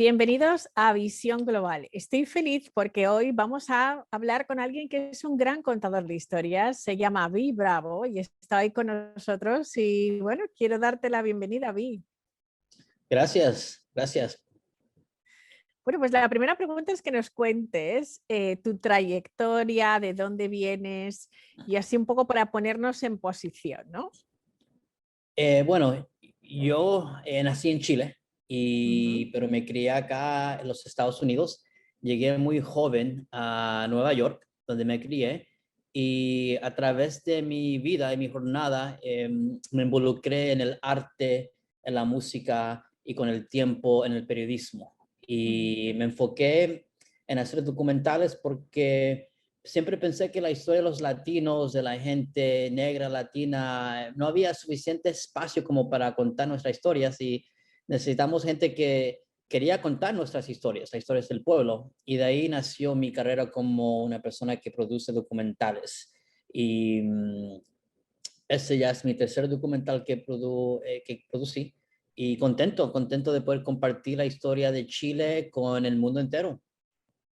Bienvenidos a Visión Global. Estoy feliz porque hoy vamos a hablar con alguien que es un gran contador de historias. Se llama Vi Bravo y está hoy con nosotros. Y bueno, quiero darte la bienvenida, Vi. Gracias, gracias. Bueno, pues la primera pregunta es que nos cuentes tu trayectoria, de dónde vienes y así un poco para ponernos en posición, ¿no? Bueno, yo nací en Chile, Ujú, pero me crié acá en los Estados Unidos. Llegué muy joven a Nueva York, donde me crié, y a través de mi vida y mi jornada me involucré en el arte, en la música y con el tiempo en el periodismo. ujú. Y me enfoqué en hacer documentales porque siempre pensé que la historia de los latinos, de la gente negra, latina, no había suficiente espacio como para contar nuestras historias y necesitamos gente que quería contar nuestras historias, las historias del pueblo. Y de ahí nació mi carrera como una persona que produce documentales. Y ese ya es mi tercer documental que producí. Y contento de poder compartir la historia de Chile con el mundo entero.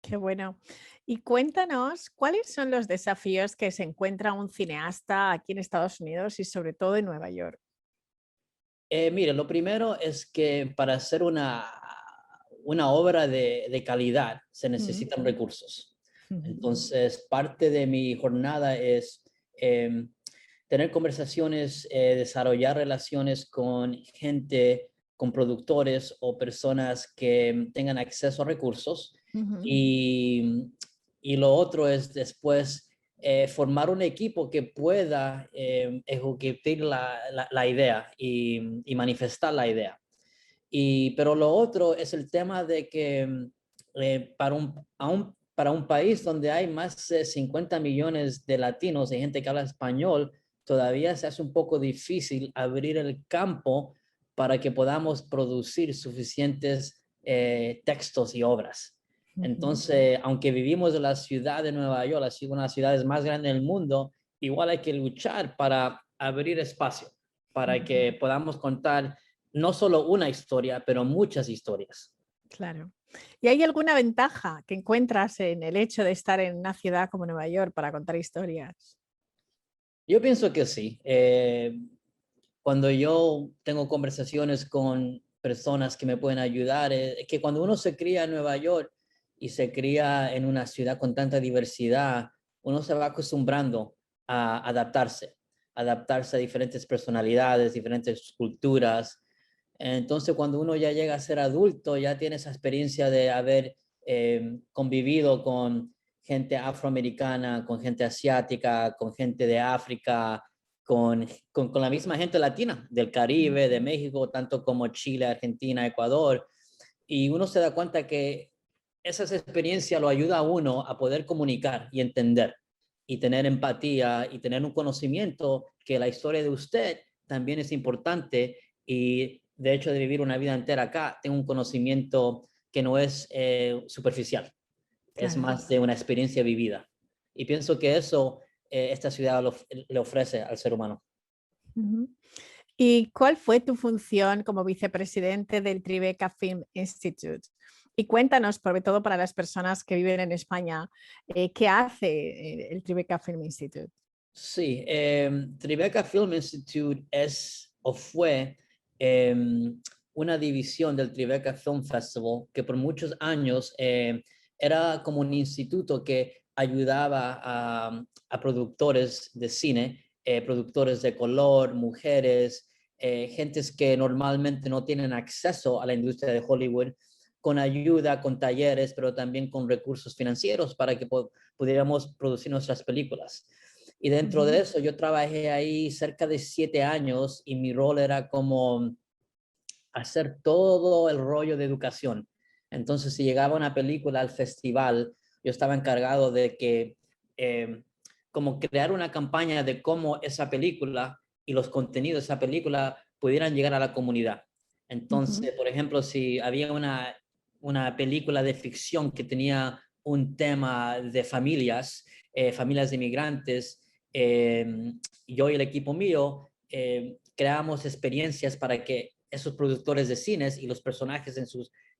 Qué bueno. Y cuéntanos, ¿cuáles son los desafíos que se encuentra un cineasta aquí en Estados Unidos y sobre todo en Nueva York? Mire, lo primero es que para hacer una obra de calidad se Mm, necesitan recursos. ujú, Entonces, parte de mi jornada es tener conversaciones, desarrollar relaciones con gente, con productores o personas que tengan acceso a recursos. ujú. Y lo otro es después formar un equipo que pueda ejecutar la idea y manifestar la idea. Pero lo otro es el tema de que para un país donde hay más de 50 millones de latinos y gente que habla español, todavía se hace un poco difícil abrir el campo para que podamos producir suficientes textos y obras. Ujú, Entonces, aunque vivimos en la ciudad de Nueva York, una de las ciudades más grandes del mundo, igual hay que luchar para abrir espacio, para ujú. que podamos contar no solo una historia, pero muchas historias. Claro. ¿Y hay alguna ventaja que encuentras en el hecho de estar en una ciudad como Nueva York para contar historias? Yo pienso que sí. Cuando yo tengo conversaciones con personas que me pueden ayudar, que cuando uno se cría en Nueva York y se cría en una ciudad con tanta diversidad, uno se va acostumbrando a adaptarse a diferentes personalidades, diferentes culturas. Entonces, cuando uno ya llega a ser adulto, ya tiene esa experiencia de haber convivido con gente afroamericana, con gente asiática, con gente de África, con la misma gente latina, del Caribe, de Ujú. México, tanto como Chile, Argentina, Ecuador. Y uno se da cuenta que esa experiencia lo ayuda a uno a poder comunicar y entender y tener empatía y tener un conocimiento que la historia de usted también es importante y de hecho de vivir una vida entera acá, tengo un conocimiento que no es superficial, es Claro. más de una experiencia vivida. Y pienso que eso esta ciudad le ofrece al ser humano. Ujú. ¿Y cuál fue tu función como vicepresidente del Tribeca Film Institute? Y cuéntanos, sobre todo para las personas que viven en España, ¿qué hace el Tribeca Film Institute? Sí, Tribeca Film Institute es o fue eh, una división del Tribeca Film Festival que por muchos años era como un instituto que ayudaba a productores de cine, productores de color, mujeres, gentes que normalmente no tienen acceso a la industria de Hollywood, con ayuda, con talleres, pero también con recursos financieros para que pudiéramos producir nuestras películas. Y dentro Ujú, de eso yo trabajé ahí cerca de 7 años y mi rol era como hacer todo el rollo de educación. Entonces, si llegaba una película al festival, yo estaba encargado de que, como crear una campaña de cómo esa película y los contenidos de esa película pudieran llegar a la comunidad. ujú, Entonces, por ejemplo, si había una película de ficción que tenía un tema de familias, familias de inmigrantes, yo y el equipo mío creamos experiencias para que esos productores de cines y los personajes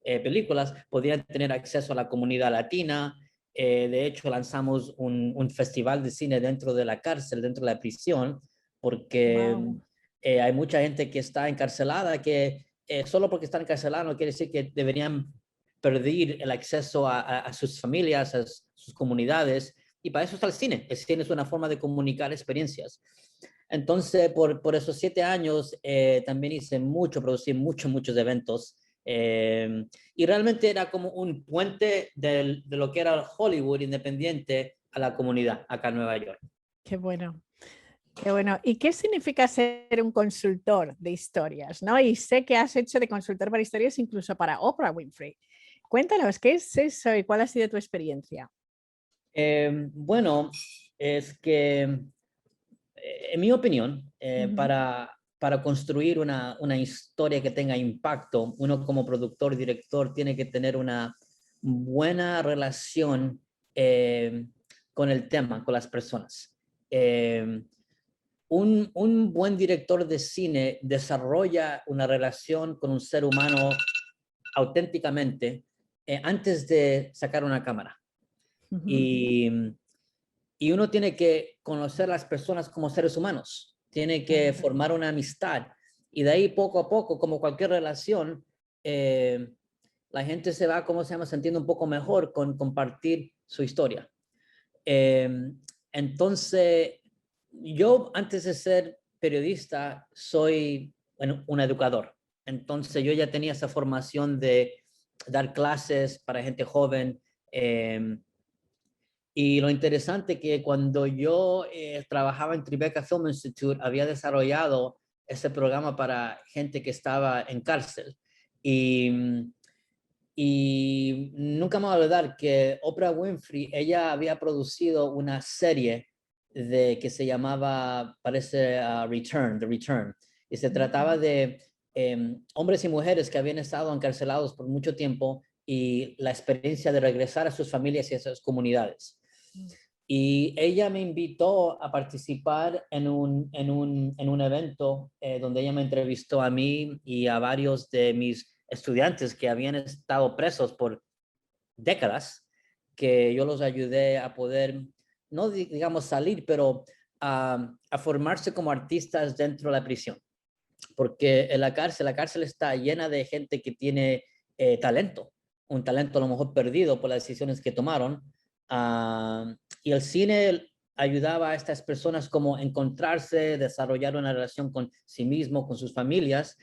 películas, podían tener acceso a la comunidad latina. De hecho, lanzamos un festival de cine dentro de la cárcel, dentro de la prisión, porque Wow, hay mucha gente que está encarcelada que solo porque están encarcelados no quiere decir que deberían perder el acceso a sus familias, a sus comunidades, y para eso está el cine. El cine es una forma de comunicar experiencias. Entonces, por esos 7 años, también hice producí muchos eventos, y realmente era como un puente de lo que era el Hollywood independiente a la comunidad acá en Nueva York. qué bueno. Qué bueno. ¿Y qué significa ser un consultor de historias? ¿No? Y sé que has hecho de consultor para historias incluso para Oprah Winfrey. Cuéntanos, ¿qué es eso y cuál ha sido tu experiencia? Bueno, es que, en mi opinión, Ujú. para construir una historia que tenga impacto, uno como productor, director, tiene que tener una buena relación con el tema, con las personas. Un buen director de cine desarrolla una relación con un ser humano auténticamente antes de sacar una cámara. Ujú. Y, y uno tiene que conocer a las personas como seres humanos, tiene que Claro. formar una amistad. Y de ahí poco a poco, como cualquier relación, la gente se va, como se llama, sintiendo un poco mejor con compartir su historia. Entonces, yo antes de ser periodista soy, bueno, un educador. Entonces yo ya tenía esa formación de dar clases para gente joven. Y lo interesante que cuando yo trabajaba en Tribeca Film Institute, había desarrollado ese programa para gente que estaba en cárcel. Y, y nunca me voy a olvidar que Oprah Winfrey, ella había producido una serie que se llamaba, parece, Return, The Return. Y se trataba de hombres y mujeres que habían estado encarcelados por mucho tiempo y la experiencia de regresar a sus familias y a sus comunidades. Y ella me invitó a participar en un evento donde ella me entrevistó a mí y a varios de mis estudiantes que habían estado presos por décadas, que yo los ayudé a poder, no digamos salir, pero a formarse como artistas dentro de la prisión. Porque en la cárcel está llena de gente que tiene talento, un talento a lo mejor perdido por las decisiones que tomaron. Y el cine ayudaba a estas personas como encontrarse, desarrollar una relación con sí mismo, con sus familias.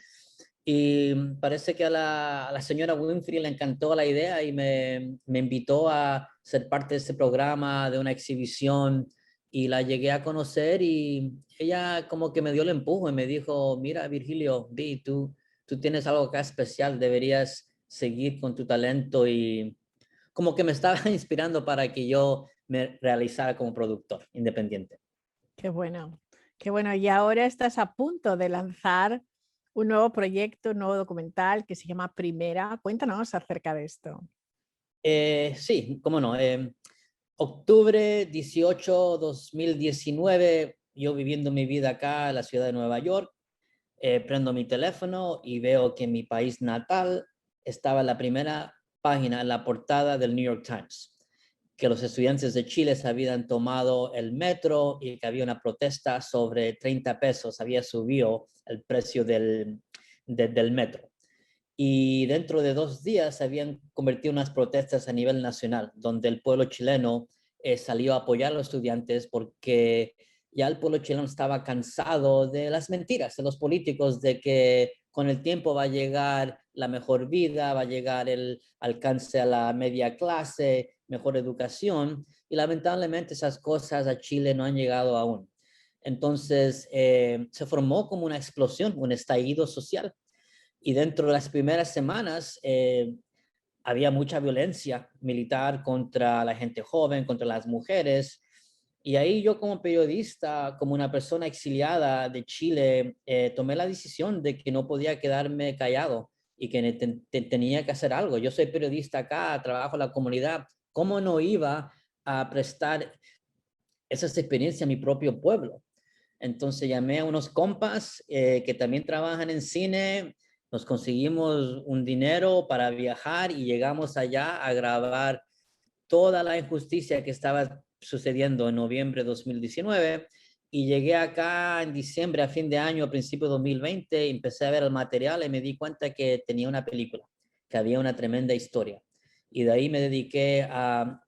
Y parece que a la señora Winfrey le encantó la idea y me invitó a ser parte de este programa, de una exhibición, y la llegué a conocer y ella como que me dio el empuje y me dijo, mira Virgilio, tú tienes algo acá especial, deberías seguir con tu talento, y como que me estaba inspirando para que yo me realizara como productor independiente. Qué bueno, qué bueno. Y ahora estás a punto de lanzar un nuevo proyecto, un nuevo documental que se llama Primera. Cuéntanos acerca de esto. Sí, cómo no. Octubre 18, 2019, yo viviendo mi vida acá en la ciudad de Nueva York, prendo mi teléfono y veo que en mi país natal estaba en la primera página, en la portada del New York Times, que los estudiantes de Chile se habían tomado el metro y que había una protesta sobre 30 pesos, había subido el precio del metro. Y dentro de 2 días se habían convertido en unas protestas a nivel nacional, donde el pueblo chileno salió a apoyar a los estudiantes porque ya el pueblo chileno estaba cansado de las mentiras de los políticos, de que con el tiempo va a llegar la mejor vida, va a llegar el alcance a la media clase, mejor educación, y lamentablemente esas cosas a Chile no han llegado aún. Entonces se formó como una explosión, un estallido social, y dentro de las primeras semanas había mucha violencia militar contra la gente joven, contra las mujeres. Y ahí yo como periodista, como una persona exiliada de Chile, tomé la decisión de que no podía quedarme callado y que tenía que hacer algo. Yo soy periodista acá, trabajo en la comunidad. ¿Cómo no iba a prestar esas experiencias a mi propio pueblo? Entonces llamé a unos compas que también trabajan en cine, Nos conseguimos un dinero para viajar y llegamos allá a grabar toda la injusticia que estaba sucediendo en noviembre de 2019 y llegué acá en diciembre, a fin de año, a principio de 2020, y empecé a ver el material y me di cuenta que tenía una película, que había una tremenda historia. Y de ahí me dediqué a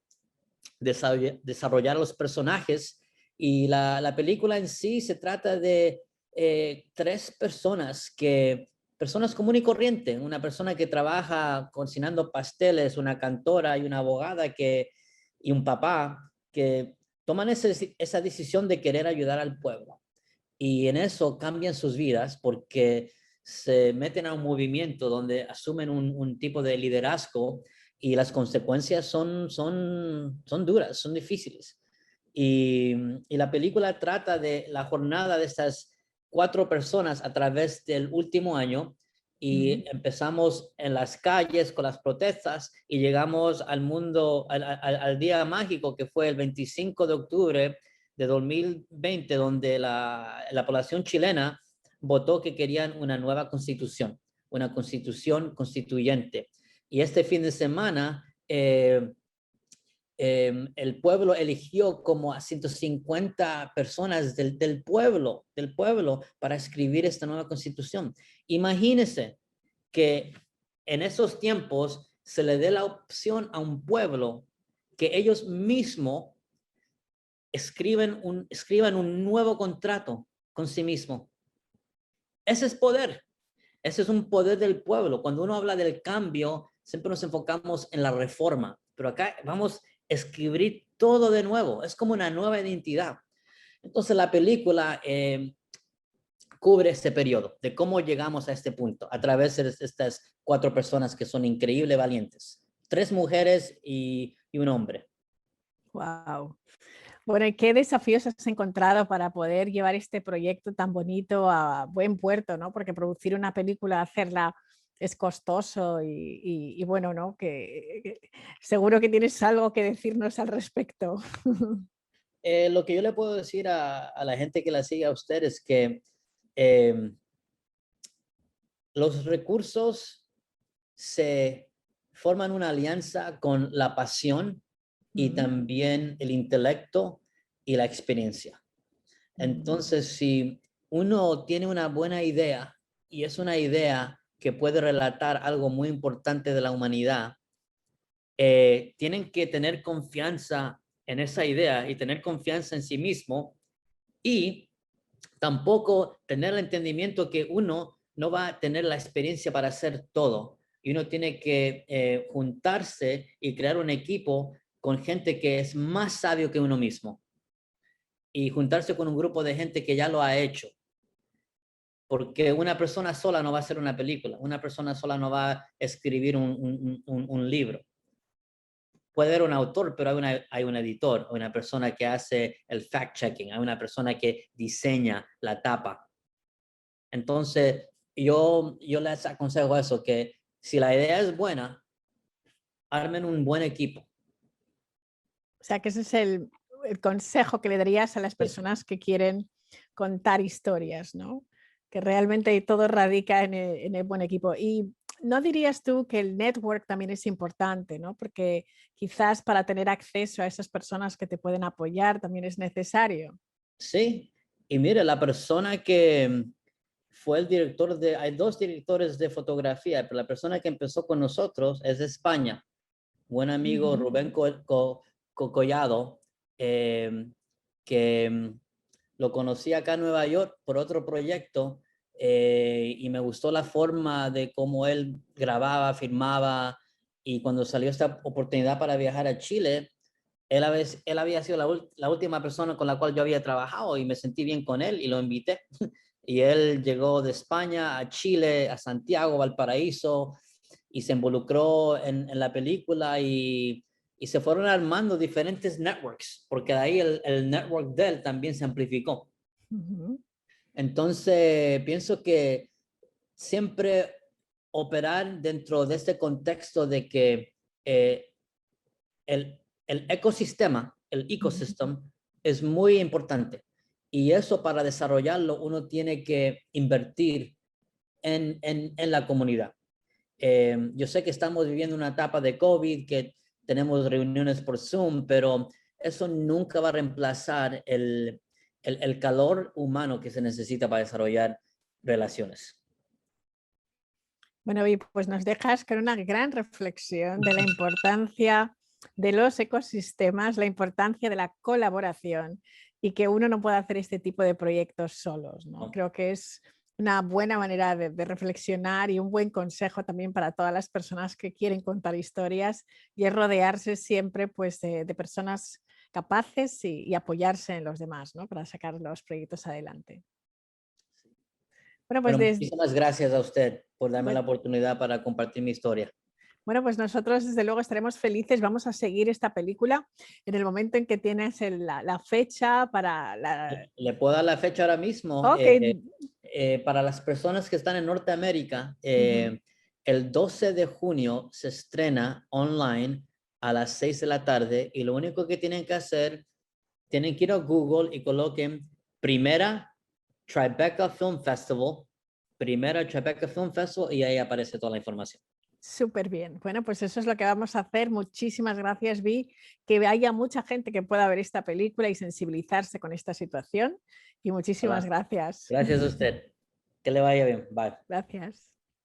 desarrollar los personajes y la película en sí se trata de tres personas común y corriente, una persona que trabaja cocinando pasteles, una cantora y una abogada y un papá que toman esa decisión de querer ayudar al pueblo. Y en eso cambian sus vidas porque se meten a un movimiento donde asumen un tipo de liderazgo y las consecuencias son duras, son difíciles. Y la película trata de la jornada de estas 4 personas a través del último año y empezamos en las calles con las protestas y llegamos al mundo, al día mágico que fue el 25 de octubre de 2020, donde la población chilena votó que querían una nueva constitución, una constitución constituyente. Y este fin de semana el pueblo eligió como a 150 personas del pueblo para escribir esta nueva constitución. Imagínense que en esos tiempos se le dé la opción a un pueblo que ellos mismos escriban un nuevo contrato con sí mismo. Ese es poder. Ese es un poder del pueblo. Cuando uno habla del cambio, siempre nos enfocamos en la reforma, pero acá vamos a escribir todo de nuevo. Es como una nueva identidad. Entonces la película cubre este periodo de cómo llegamos a este punto a través de estas 4 personas que son increíbles, valientes. 3 mujeres y un hombre. Wow. Bueno, ¿y qué desafíos has encontrado para poder llevar este proyecto tan bonito a buen puerto, ¿no? Porque producir una película, hacerla es costoso y bueno, ¿no? Que seguro que tienes algo que decirnos al respecto. Lo que yo le puedo decir a la gente que la sigue a usted es que eh, los recursos se forman una alianza con la pasión y también el intelecto y la experiencia. Entonces, si uno tiene una buena idea y es una idea que puede relatar algo muy importante de la humanidad, tienen que tener confianza en esa idea y tener confianza en sí mismo y tampoco tener el entendimiento que uno no va a tener la experiencia para hacer todo y uno tiene que juntarse y crear un equipo con gente que es más sabio que uno mismo y juntarse con un grupo de gente que ya lo ha hecho. Porque una persona sola no va a hacer una película, una persona sola no va a escribir un libro. Puede haber un autor, pero hay un editor, una persona que hace el fact-checking, hay una persona que diseña la tapa. Entonces, yo les aconsejo eso, que si la idea es buena, armen un buen equipo. O sea, que ese es el consejo que le darías a las personas que quieren contar historias, ¿no? Que realmente todo radica en el buen equipo. Y ¿no dirías tú que el network también es importante, ¿no? Porque quizás para tener acceso a esas personas que te pueden apoyar también es necesario. Sí, y mire, la persona que fue el director hay 2 directores de fotografía, pero la persona que empezó con nosotros es de España. Buen amigo Rubén Collado, que lo conocí acá en Nueva York por otro proyecto y me gustó la forma de cómo él grababa, filmaba y cuando salió esta oportunidad para viajar a Chile, él había sido la última persona con la cual yo había trabajado y me sentí bien con él y lo invité. Y él llegó de España a Chile, a Santiago, Valparaíso, y se involucró en la película y se fueron armando diferentes networks, porque de ahí el network de él también se amplificó. Entonces, pienso que siempre operar dentro de este contexto de que el ecosistema, el ecosystem, es muy importante. Y eso para desarrollarlo uno tiene que invertir en la comunidad. Yo sé que estamos viviendo una etapa de COVID, que tenemos reuniones por Zoom, pero eso nunca va a reemplazar el calor humano que se necesita para desarrollar relaciones. Bueno, y pues nos dejas con una gran reflexión de la importancia de los ecosistemas, la importancia de la colaboración y que uno no puede hacer este tipo de proyectos solos, ¿no? Creo que es una buena manera de reflexionar y un buen consejo también para todas las personas que quieren contar historias, y es rodearse siempre pues, de personas capaces y apoyarse en los demás, ¿no? Para sacar los proyectos adelante. Bueno, pues Bueno, muchísimas gracias a usted por darme la oportunidad para compartir mi historia. Bueno, pues nosotros desde luego estaremos felices. Vamos a seguir esta película en el momento en que tienes la fecha para la... Le puedo dar la fecha ahora mismo. Ok. Para las personas que están en Norteamérica, el 12 de junio se estrena online a las 6 de la tarde, y lo único que tienen que hacer, tienen que ir a Google y coloquen primera Tribeca Film Festival, y ahí aparece toda la información. Súper bien. Bueno, pues eso es lo que vamos a hacer. Muchísimas gracias, Vi. Que haya mucha gente que pueda ver esta película y sensibilizarse con esta situación. Y muchísimas gracias. Gracias a usted. Que le vaya bien. Bye. Gracias.